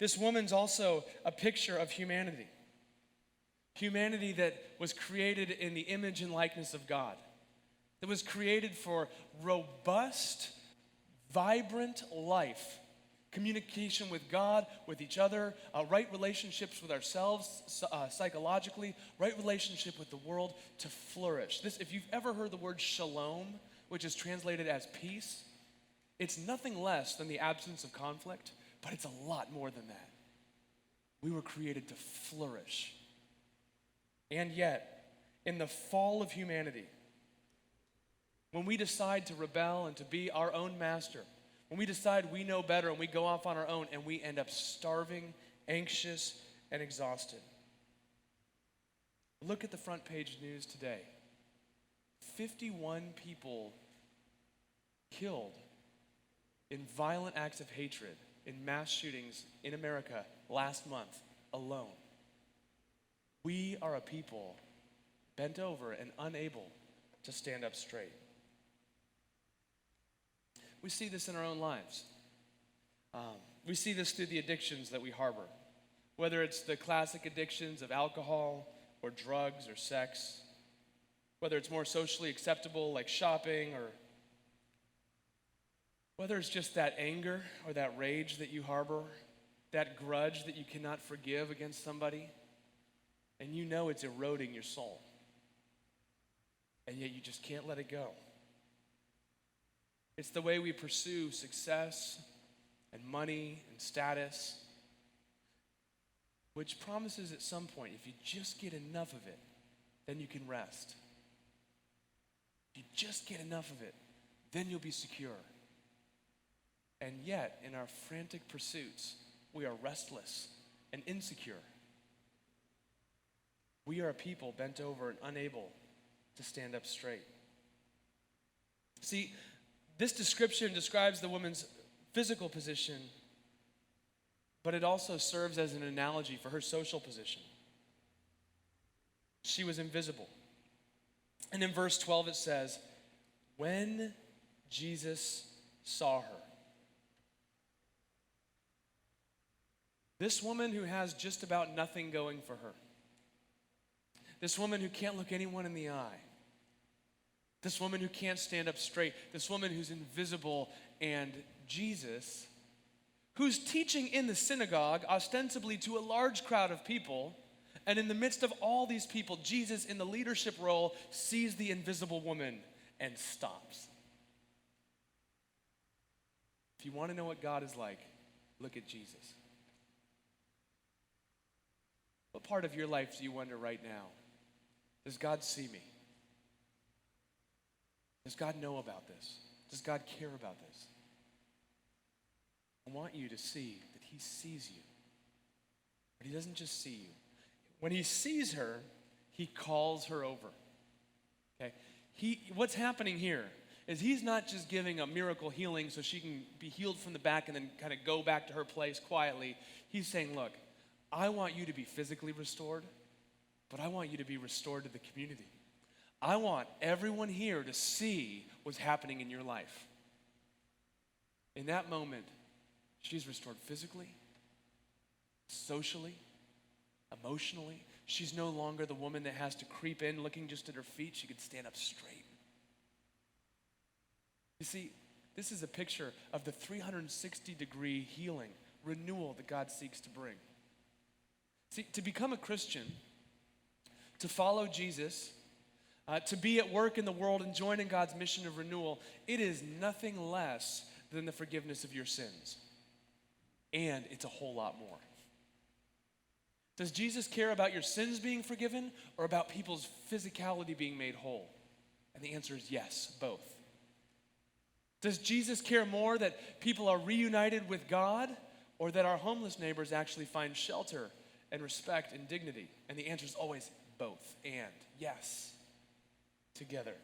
This woman's also a picture of humanity. Humanity that was created in the image and likeness of God. That was created for robust, vibrant life. Communication with God, with each other, right relationships with ourselves psychologically, right relationship with the world to flourish. This, if you've ever heard the word shalom, which is translated as peace, it's nothing less than the absence of conflict, but it's a lot more than that. We were created to flourish. And yet, in the fall of humanity, when we decide to rebel and to be our own master, when we decide we know better and we go off on our own and we end up starving, anxious, and exhausted. Look at the front page news today. 51 people killed in violent acts of hatred in mass shootings in America last month alone. We are a people bent over and unable to stand up straight. We see this in our own lives. We see this through the addictions that we harbor, whether it's the classic addictions of alcohol or drugs or sex, whether it's more socially acceptable like shopping, or whether it's just that anger or that rage that you harbor, that grudge that you cannot forgive against somebody, and you know it's eroding your soul, and yet you just can't let it go. It's the way we pursue success and money and status, which promises at some point, if you just get enough of it, then you can rest. If you just get enough of it, then you'll be secure. And yet, in our frantic pursuits, we are restless and insecure. We are a people bent over and unable to stand up straight. See, this description describes the woman's physical position, but it also serves as an analogy for her social position. She was invisible. And in verse 12 it says, when Jesus saw her. This woman who has just about nothing going for her. This woman who can't look anyone in the eye. This woman who can't stand up straight. This woman who's invisible. And Jesus, who's teaching in the synagogue, ostensibly to a large crowd of people, and in the midst of all these people, Jesus, in the leadership role, sees the invisible woman and stops. If you want to know what God is like, look at Jesus. What part of your life do you wonder right now? Does God see me? Does God know about this? Does God care about this? I want you to see that he sees you. But he doesn't just see you. When he sees her, he calls her over. Okay? What's happening here is he's not just giving a miracle healing so she can be healed from the back and then kind of go back to her place quietly. He's saying, look, I want you to be physically restored, but I want you to be restored to the community. I want everyone here to see what's happening in your life. In that moment, she's restored physically, socially, emotionally. She's no longer the woman that has to creep in looking just at her feet. She could stand up straight. You see, this is a picture of the 360-degree healing, renewal that God seeks to bring. See, to become a Christian, to follow Jesus, to be at work in the world and join in God's mission of renewal, it is nothing less than the forgiveness of your sins. And it's a whole lot more. Does Jesus care about your sins being forgiven or about people's physicality being made whole? And the answer is yes, both. Does Jesus care more that people are reunited with God or that our homeless neighbors actually find shelter and respect and dignity? And the answer is always both and yes, together.